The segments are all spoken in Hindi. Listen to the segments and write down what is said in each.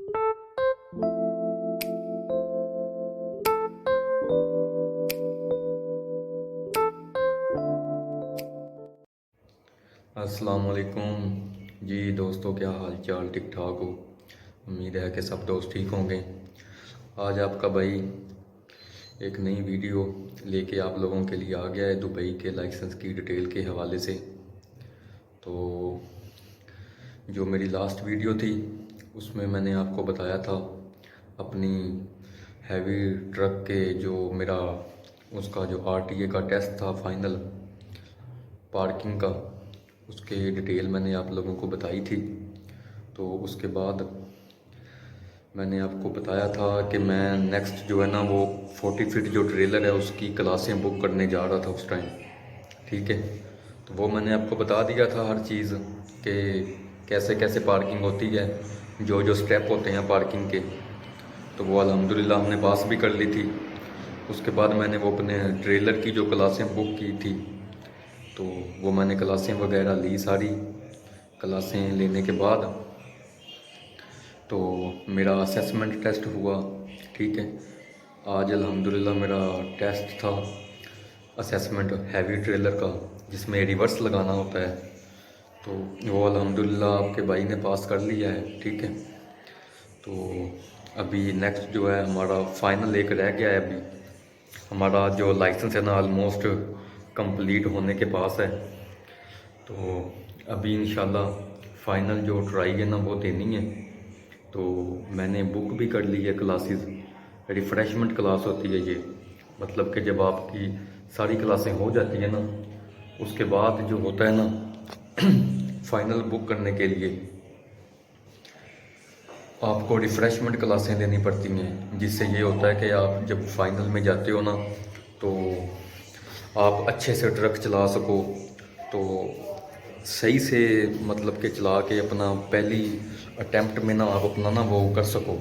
अस्सलाम वालेकुम जी दोस्तों, क्या हाल चाल? ठीक ठाक हो? उम्मीद है कि सब दोस्त ठीक होंगे। आज आपका भाई एक नई वीडियो लेके आप लोगों के लिए आ गया है दुबई के लाइसेंस की डिटेल के हवाले से। तो जो मेरी लास्ट वीडियो थी उसमें मैंने आपको बताया था अपनी हैवी ट्रक के जो मेरा उसका जो आरटीए का टेस्ट था फाइनल पार्किंग का, उसके डिटेल मैंने आप लोगों को बताई थी। तो उसके बाद मैंने आपको बताया था कि मैं नेक्स्ट जो है ना वो 40 फीट जो ट्रेलर है उसकी क्लासें बुक करने जा रहा था उस टाइम। ठीक है, तो वो मैंने आपको बता दिया था हर चीज़ कि कैसे कैसे पार्किंग होती है, जो जो स्टेप होते हैं पार्किंग के। तो वो अल्हम्दुलिल्लाह हमने पास भी कर ली थी। उसके बाद मैंने वो अपने ट्रेलर की जो क्लासें बुक की थी, तो वो मैंने क्लासें वगैरह ली सारी। क्लासें लेने के बाद तो मेरा असेसमेंट टेस्ट हुआ। ठीक है, आज अल्हम्दुलिल्लाह मेरा टेस्ट था असेसमेंट हैवी ट्रेलर का, जिसमें रिवर्स लगाना होता है। तो वो अल्हम्दुलिल्लाह आपके भाई ने पास कर लिया है। ठीक है, तो अभी नेक्स्ट जो है हमारा फाइनल एक रह गया है। अभी हमारा जो लाइसेंस है ना ऑलमोस्ट कंप्लीट होने के पास है। तो अभी इंशाल्लाह फाइनल जो ट्राई है ना वो देनी है। तो मैंने बुक भी कर ली है क्लासेस। रिफ़्रेशमेंट क्लास होती है ये, मतलब कि जब आपकी सारी क्लासें हो जाती है ना उसके बाद जो होता है ना फाइनल बुक करने के लिए आपको रिफ़्रेशमेंट क्लासें लेनी पड़ती हैं। जिससे ये होता है कि आप जब फाइनल में जाते हो ना तो आप अच्छे से ट्रक चला सको, तो सही से मतलब कि चला के अपना पहली अटेम्प्ट में ना आप अपना ना वो कर सको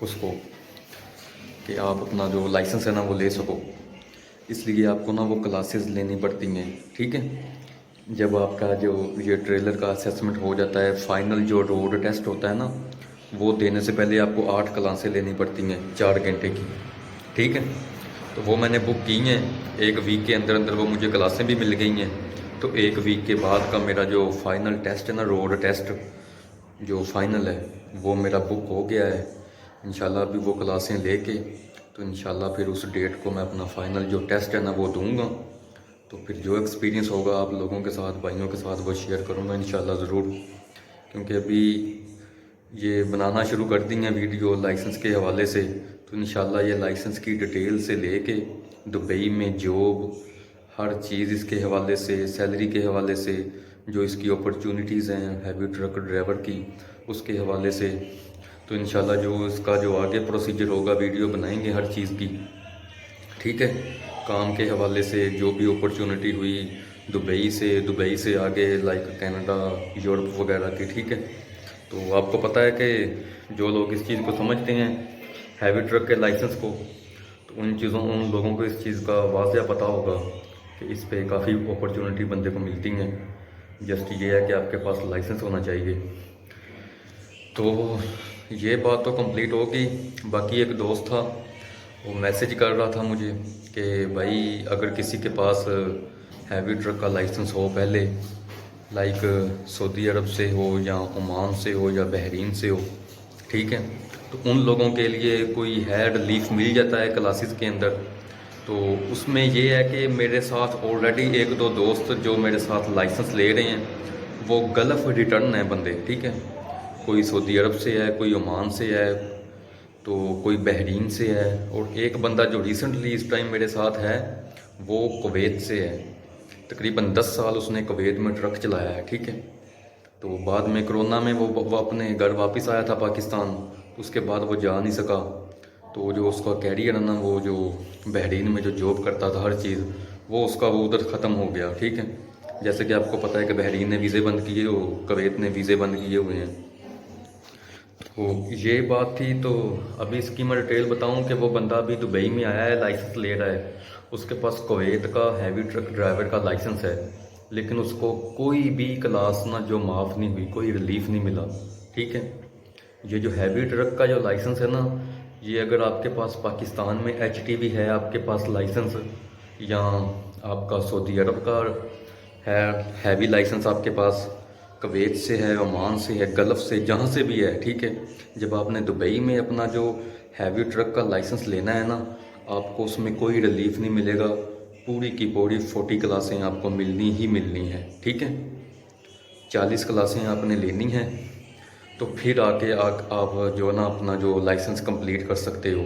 उसको, कि आप अपना जो लाइसेंस है ना वो ले सको। इसलिए आपको ना वो क्लासेस लेनी पड़ती हैं। ठीक है, जब आपका जो ये ट्रेलर का असेसमेंट हो जाता है, फाइनल जो रोड टेस्ट होता है ना वो देने से पहले आपको 8 क्लासें लेनी पड़ती हैं 4 घंटे की। ठीक है, तो वो मैंने बुक की हैं। एक वीक के अंदर अंदर वो मुझे क्लासें भी मिल गई हैं। तो एक वीक के बाद का मेरा जो फाइनल टेस्ट है ना रोड टेस्ट जो फाइनल है वो मेरा बुक हो गया है। इंशाल्लाह अभी वो क्लासें लेके तो इंशाल्लाह फिर उस डेट को मैं अपना फाइनल जो टेस्ट है ना वो दूंगा। तो फिर जो एक्सपीरियंस होगा आप लोगों के साथ, भाइयों के साथ वो शेयर करूँगा इंशाल्लाह ज़रूर। क्योंकि अभी ये बनाना शुरू कर दी हैं वीडियो लाइसेंस के हवाले से। तो इंशाल्लाह ये लाइसेंस की डिटेल से लेके दुबई में जॉब, हर चीज़ इसके हवाले से, सैलरी के हवाले से, जो इसकी अपॉर्चुनिटीज़ हैं हैवी ट्रक ड्राइवर की उसके हवाले से। तो इंशाल्लाह जो इसका जो आगे प्रोसीजर होगा वीडियो बनाएंगे हर चीज़ की। ठीक है, काम के हवाले से जो भी अपॉर्चुनिटी हुई दुबई से आगे लाइक कनाडा, यूरोप वगैरह की। ठीक है, तो आपको पता है कि जो लोग इस चीज़ को समझते हैं हैवी ट्रक के लाइसेंस को, तो उन लोगों को इस चीज़ का वाज़ह पता होगा कि इस पे काफ़ी अपॉर्चुनिटी बंदे को मिलती हैं। जस्ट ये है कि आपके पास लाइसेंस होना चाहिए। तो ये बात तो कंप्लीट होगी। बाकी एक दोस्त था वो मैसेज कर रहा था मुझे कि भाई अगर किसी के पास हैवी ट्रक का लाइसेंस हो पहले, लाइक सऊदी अरब से हो या ओमान से हो या बहरीन से हो, ठीक है, तो उन लोगों के लिए कोई है रिलीफ मिल जाता है क्लासेस के अंदर। तो उसमें ये है कि मेरे साथ ऑलरेडी एक दो दोस्त जो मेरे साथ लाइसेंस ले रहे हैं वो गल्फ़ रिटर्न है बंदे। ठीक है, कोई सऊदी अरब से है, कोई ओमान से है, तो कोई बहरीन से है, और एक बंदा जो रिसेंटली इस टाइम मेरे साथ है वो कुवैत से है। तकरीबन 10 साल उसने कुवैत में ट्रक चलाया है। ठीक है, तो बाद में कोरोना में वो अपने घर वापस आया था पाकिस्तान। उसके बाद वो जा नहीं सका। तो जो उसका कैरियर है ना वो जो बहरीन में जो जॉब करता था हर चीज़ वो उसका वो उधर ख़त्म हो गया। ठीक है, जैसे कि आपको पता है कि बहरीन ने वीज़े बंद किए हो, कुवैत ने वीज़े बंद किए हुए हैं। तो ये बात थी। तो अभी इसकी मैं डिटेल बताऊं कि वो बंदा अभी दुबई में आया है, लाइसेंस ले रहा है, उसके पास कुवैत का हैवी ट्रक ड्राइवर का लाइसेंस है, लेकिन उसको कोई भी क्लास ना जो माफ़ नहीं हुई, कोई रिलीफ नहीं मिला। ठीक है, ये जो हैवी ट्रक का जो लाइसेंस है ना, ये अगर आपके पास पाकिस्तान में HTV है आपके पास लाइसेंस, या आपका सऊदी अरब का है हैवी लाइसेंस आपके पास, कुवैत से है, ओमान से है, गल्फ़ से, जहाँ से भी है, ठीक है। जब आपने दुबई में अपना जो हैवी ट्रक का लाइसेंस लेना है ना, आपको उसमें कोई रिलीफ नहीं मिलेगा, पूरी की पूरी 40 क्लासें आपको मिलनी ही मिलनी है, ठीक है। 40 क्लासें आपने लेनी है, तो फिर आके आप जो है ना अपना जो लाइसेंस कंप्लीट कर सकते हो।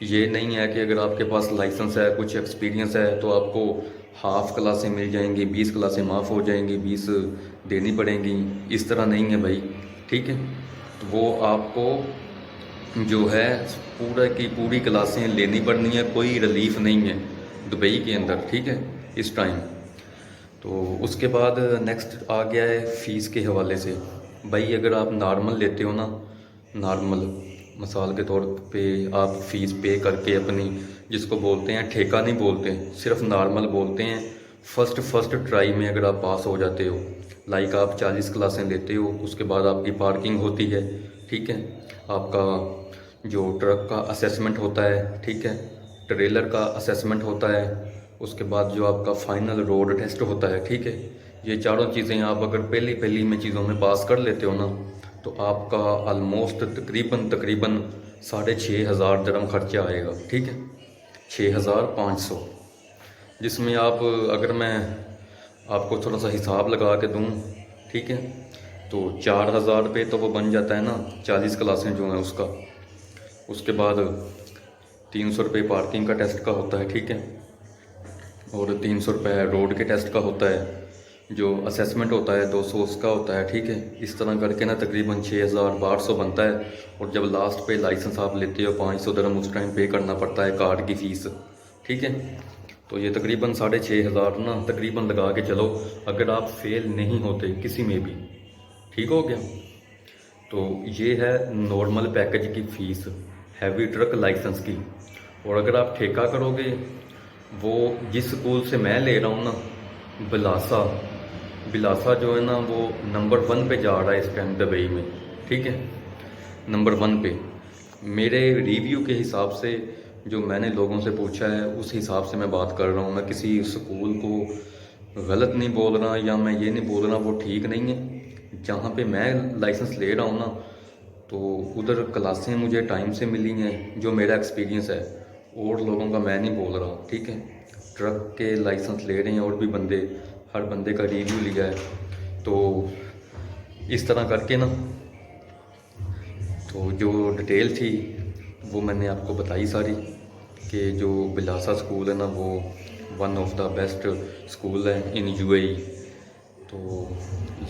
ये नहीं है कि अगर आपके पास लाइसेंस है, कुछ एक्सपीरियंस है, तो आपको हाफ़ क्लासें मिल जाएंगी, 20 क्लासें माफ़ हो जाएंगी, 20 देनी पड़ेंगी। इस तरह नहीं है भाई, ठीक है। तो वो आपको जो है पूरा की पूरी क्लासें लेनी पड़नी है, कोई रिलीफ नहीं है दुबई के अंदर, ठीक है, इस टाइम। तो उसके बाद नेक्स्ट आ गया है फ़ीस के हवाले से। भाई अगर आप नॉर्मल लेते हो ना, नॉर्मल मिसाल के तौर पे आप फ़ीस पे करके अपनी, जिसको बोलते हैं ठेका नहीं बोलते, सिर्फ नॉर्मल बोलते हैं, फर्स्ट ट्राई में अगर आप पास हो जाते हो, लाइक आप 40 क्लासें लेते हो, उसके बाद आपकी पार्किंग होती है, ठीक है, आपका जो ट्रक का असेसमेंट होता है, ठीक है, ट्रेलर का असेसमेंट होता है, उसके बाद जो आपका फाइनल रोड टेस्ट होता है, ठीक है। ये चारों चीज़ें आप अगर पहली पहली में चीज़ों में पास कर लेते हो ना, तो आपका ऑलमोस्ट तकरीबन 6,500 दिरहम खर्चा आएगा, ठीक है, 6,500। जिसमें आप, अगर मैं आपको थोड़ा सा हिसाब लगा के दूँ, ठीक है, तो 4,000 रुपये तो वो बन जाता है ना 40 क्लासें जो हैं उसका। उसके बाद 300 रुपये पार्किंग का टेस्ट का होता है, ठीक है, और 300 रुपये रोड के टेस्ट का होता है, जो असेसमेंट होता है 200 उसका होता है, ठीक है। इस तरह करके ना तकरीबन 6,800 बनता है। और जब लास्ट पे लाइसेंस आप लेते हो 500 दिरहम उस टाइम पे करना पड़ता है कार्ड की फ़ीस, ठीक है। तो ये तकरीबन 6,500 ना तकरीबन लगा के चलो, अगर आप फेल नहीं होते किसी में भी, ठीक हो गया। तो ये है नॉर्मल पैकेज की फ़ीस हैवी ट्रक लाइसेंस की। और अगर आप ठेका करोगे, वो जिस स्कूल से मैं ले रहा हूँ ना, बिलासा बिलासा जो है ना वो नंबर 1 पे जा रहा है इस टाइम दुबई में, ठीक है, नंबर 1 पे। मेरे रिव्यू के हिसाब से, जो मैंने लोगों से पूछा है उस हिसाब से मैं बात कर रहा हूँ। मैं किसी स्कूल को गलत नहीं बोल रहा, या मैं ये नहीं बोल रहा वो ठीक नहीं है। जहाँ पे मैं लाइसेंस ले रहा हूँ ना, तो उधर क्लासें मुझे टाइम से मिली हैं, जो मेरा एक्सपीरियंस है, और लोगों का मैं नहीं बोल रहा, ठीक है। ट्रक के लाइसेंस ले रहे हैं और भी बंदे, हर बंदे का रिव्यू लिया है। तो इस तरह करके ना, तो जो डिटेल थी वो मैंने आपको बताई सारी, कि जो बिलासा स्कूल है ना वो one of the best school है इन UAE। तो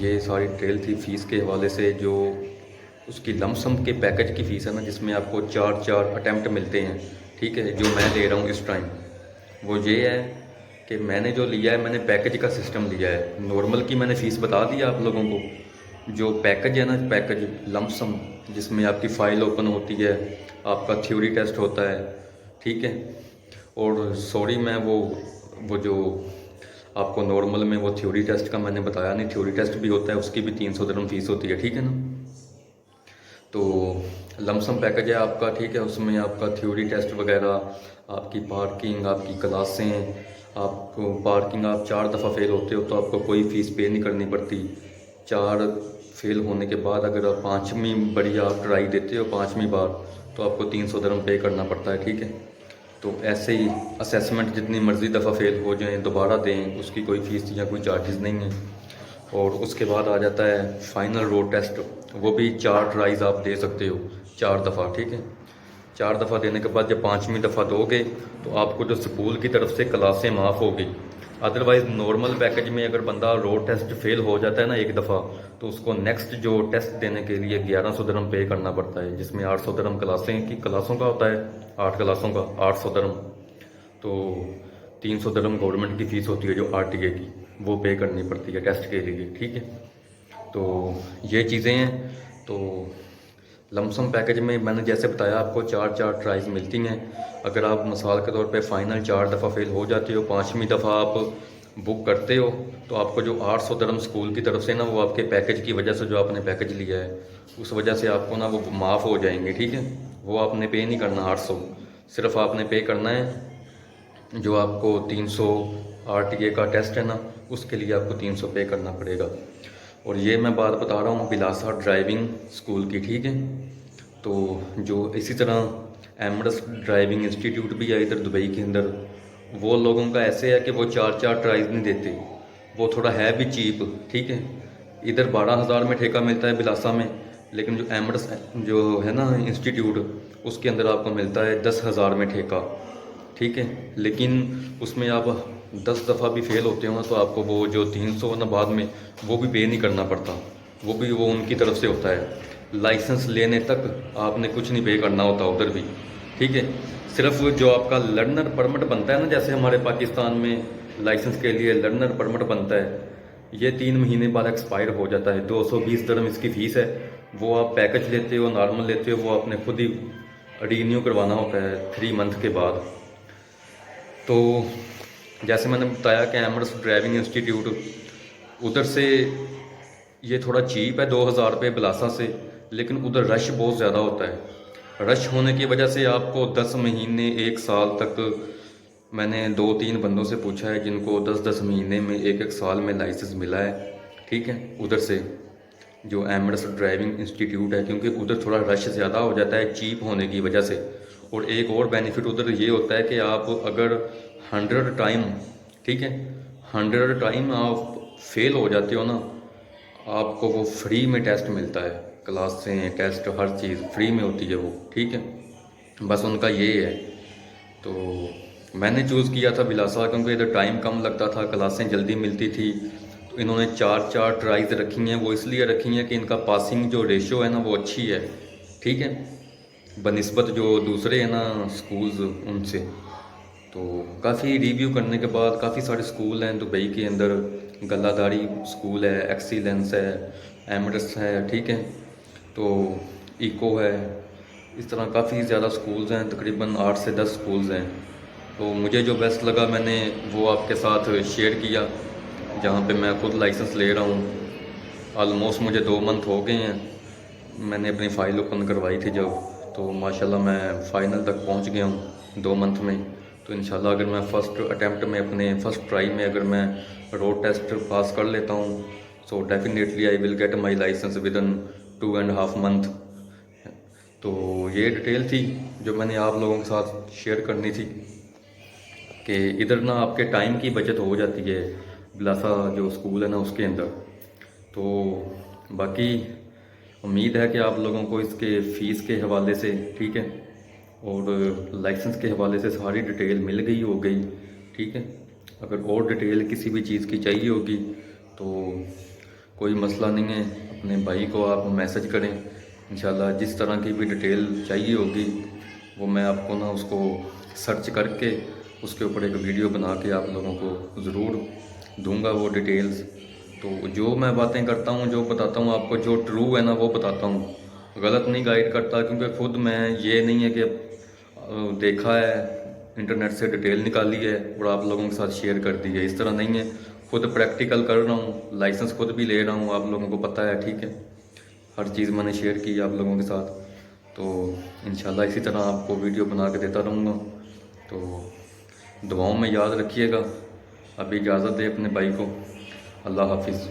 ये सारी डिटेल थी फ़ीस के हवाले से। जो उसकी लमसम के पैकेज की फ़ीस है ना, जिसमें आपको 4 अटैम्प्ट मिलते हैं, ठीक है, जो मैं ले रहा हूँ इस टाइम, वो ये है कि मैंने जो लिया है, मैंने पैकेज का सिस्टम लिया है। नॉर्मल की मैंने फ़ीस बता दी आप लोगों को, जो पैकेज है ना, पैकेज लमसम, जिसमें आपकी फ़ाइल ओपन होती है, आपका थ्योरी टेस्ट होता है, ठीक है। और सॉरी, मैं वो जो आपको नॉर्मल में वो थ्योरी टेस्ट का मैंने बताया नहीं, थ्योरी टेस्ट भी होता है, उसकी भी 300 दिरहम फ़ीस होती है, ठीक है ना। तो लमसम पैकेज है आपका, ठीक है। उसमें आपका थ्योरी टेस्ट वगैरह, आपकी पार्किंग, आपकी क्लासें, आपको पार्किंग, आप 4 दफ़ा फेल होते हो तो आपको कोई फ़ीस पे नहीं करनी पड़ती। 4 फेल होने के बाद अगर आप 5वीं बड़ी आप ट्राई देते हो 5वीं बार, तो आपको 300 दिरहम पे करना पड़ता है, ठीक है। तो ऐसे ही असेसमेंट जितनी मर्ज़ी दफ़ा फेल हो जाएं दोबारा दें, उसकी कोई फ़ीस या कोई चार्जेस नहीं है। और उसके बाद आ जाता है फाइनल रोड टेस्ट, वो भी 4 ट्राइज़ आप दे सकते हो, 4 दफ़ा, ठीक है। 4 दफ़ा देने के बाद जब 5वीं दफ़ा दोगे, तो आपको जो स्कूल की तरफ से क्लासें माफ़ होगी। अदरवाइज़ नॉर्मल पैकेज में अगर बंदा रोड टेस्ट फेल हो जाता है ना एक दफ़ा, तो उसको नेक्स्ट जो टेस्ट देने के लिए 1100 दिरहम पे करना पड़ता है, जिसमें 800 दिरहम क्लासों का होता है, 8 क्लासों का 800 दिरहम। तो 300 दिरहम गवर्नमेंट की फ़ीस होती है जो RTA की, वो पे करनी पड़ती है टेस्ट के लिए, ठीक है। तो ये चीज़ें हैं। तो लमसम पैकेज में मैंने जैसे बताया आपको 4 ट्राइज मिलती हैं। अगर आप मिसाल के तौर पे फ़ाइनल 4 दफ़ा फेल हो जाते हो, 5वीं दफ़ा आप बुक करते हो तो आपको जो 800 दरम स्कूल की तरफ से ना, वो आपके पैकेज की वजह से, जो आपने पैकेज लिया है उस वजह से आपको ना वो माफ़ हो जाएंगे, ठीक है। वो आपने पे नहीं करना 800, सिर्फ आपने पे करना है जो आपको 300 RTA का टेस्ट है ना, उसके लिए आपको 300 पे करना पड़ेगा। और ये मैं बात बता रहा हूँ बिलासा ड्राइविंग स्कूल की, ठीक है। तो जो इसी तरह एमरस ड्राइविंग इंस्टीट्यूट भी है इधर दुबई के अंदर, वो लोगों का ऐसे है कि वो 4 ट्राइज नहीं देते, वो थोड़ा है भी चीप, ठीक है। इधर 12,000 में ठेका मिलता है बिलासा में, लेकिन जो एमरस जो है ना इंस्टीट्यूट, उसके अंदर आपको मिलता है 10,000 में ठेका, ठीक है। लेकिन उसमें आप 10 दफ़ा भी फेल होते हो ना, तो आपको वो जो 300 ना बाद में, वो भी पे नहीं करना पड़ता, वो उनकी तरफ से होता है। लाइसेंस लेने तक आपने कुछ नहीं पे करना होता उधर भी, ठीक है। सिर्फ जो आपका लर्नर परमिट बनता है ना, जैसे हमारे पाकिस्तान में लाइसेंस के लिए लर्नर परमिट बनता है, ये 3 महीने बाद एक्सपायर हो जाता है। 220 दरम इसकी फ़ीस है। वो आप पैकेज लेते हो, नॉर्मल लेते हो, वो आपने खुद ही रीन्यू करवाना होता है 3 मंथ के बाद। तो जैसे मैंने बताया कि एमरस ड्राइविंग इंस्टीट्यूट, उधर से ये थोड़ा चीप है 2,000 रुपये बिलासा से, लेकिन उधर रश बहुत ज़्यादा होता है। रश होने की वजह से आपको 10 महीने 1 साल तक, मैंने 2-3 बंदों से पूछा है जिनको 10-10 महीने में 1-1 साल में लाइसेंस मिला है, ठीक है, उधर से जो एमरस ड्राइविंग इंस्टीट्यूट है, क्योंकि उधर थोड़ा रश ज़्यादा हो जाता है चीप होने की वजह से। और एक और बेनिफिट उधर ये होता है कि आप अगर 100 टाइम, ठीक है, 100 टाइम आप फेल हो जाते हो ना, आपको वो फ्री में टेस्ट मिलता है, क्लासें, टेस्ट, हर चीज़ फ्री में होती है वो, ठीक है। बस उनका ये है। तो मैंने चूज़ किया था बिलासा क्योंकि इधर टाइम कम लगता था, क्लासें जल्दी मिलती थी। तो इन्होंने 4 ट्राइज रखी हैं, वो इसलिए रखी हैं कि इनका पासिंग जो रेशो है ना वो अच्छी है, ठीक है, बनिस्बत जो दूसरे हैं ना स्कूल्स उनसे। तो काफ़ी रिव्यू करने के बाद काफ़ी सारे स्कूल हैं दुबई के अंदर, गलादारी स्कूल है, एक्सीलेंस है, एमरस है, ठीक है, तो इको है, इस तरह काफ़ी ज़्यादा स्कूल्स हैं, तकरीबन 8 से 10 स्कूल्स हैं। तो मुझे जो बेस्ट लगा मैंने वो आपके साथ शेयर किया, जहाँ पे मैं खुद लाइसेंस ले रहा हूँ। ऑलमोस्ट मुझे 2 मंथ हो गए हैं, मैंने अपनी फ़ाइल ओपन करवाई थी जब, तो माशाल्लाह मैं फ़ाइनल तक पहुँच गया हूँ 2 मंथ में। तो इंशाल्लाह अगर मैं फ़र्स्ट अटैम्प्ट में, अपने फ़र्स्ट ट्राई में अगर मैं रोड टेस्ट पास कर लेता हूँ, so definitely I will get my licence within 2.5 month. तो ये डिटेल थी जो मैंने आप लोगों के साथ शेयर करनी थी कि इधर ना आपके टाइम की बचत हो जाती है बिलासा जो स्कूल है ना उसके अंदर। तो बाकी उम्मीद है कि आप लोगों को इसके फ़ीस के हवाले से, ठीक है, और लाइसेंस के हवाले से सारी डिटेल मिल गई हो गई, ठीक है। अगर और डिटेल किसी भी चीज़ की चाहिए होगी तो कोई मसला नहीं है, अपने भाई को आप मैसेज करें, इंशाल्लाह जिस तरह की भी डिटेल चाहिए होगी वो मैं आपको ना उसको सर्च करके उसके ऊपर एक वीडियो बना के आप लोगों को ज़रूर दूंगा वो डिटेल्स। तो जो मैं बातें करता हूँ, जो बताता हूँ आपको, जो ट्रू है ना वो बताता हूँ, गलत नहीं गाइड करता, क्योंकि खुद मैं ये नहीं है कि देखा है इंटरनेट से डिटेल निकाली है और आप लोगों के साथ शेयर कर दी है, इस तरह नहीं है। खुद प्रैक्टिकल कर रहा हूँ, लाइसेंस खुद भी ले रहा हूँ, आप लोगों को पता है, ठीक है, हर चीज़ मैंने शेयर की आप लोगों के साथ। तो इंशाल्लाह इसी तरह आपको वीडियो बना के देता रहूँगा। तो दुआओं में याद रखिएगा। अभी इजाज़त दे अपने भाई को। अल्लाह हाफिज़।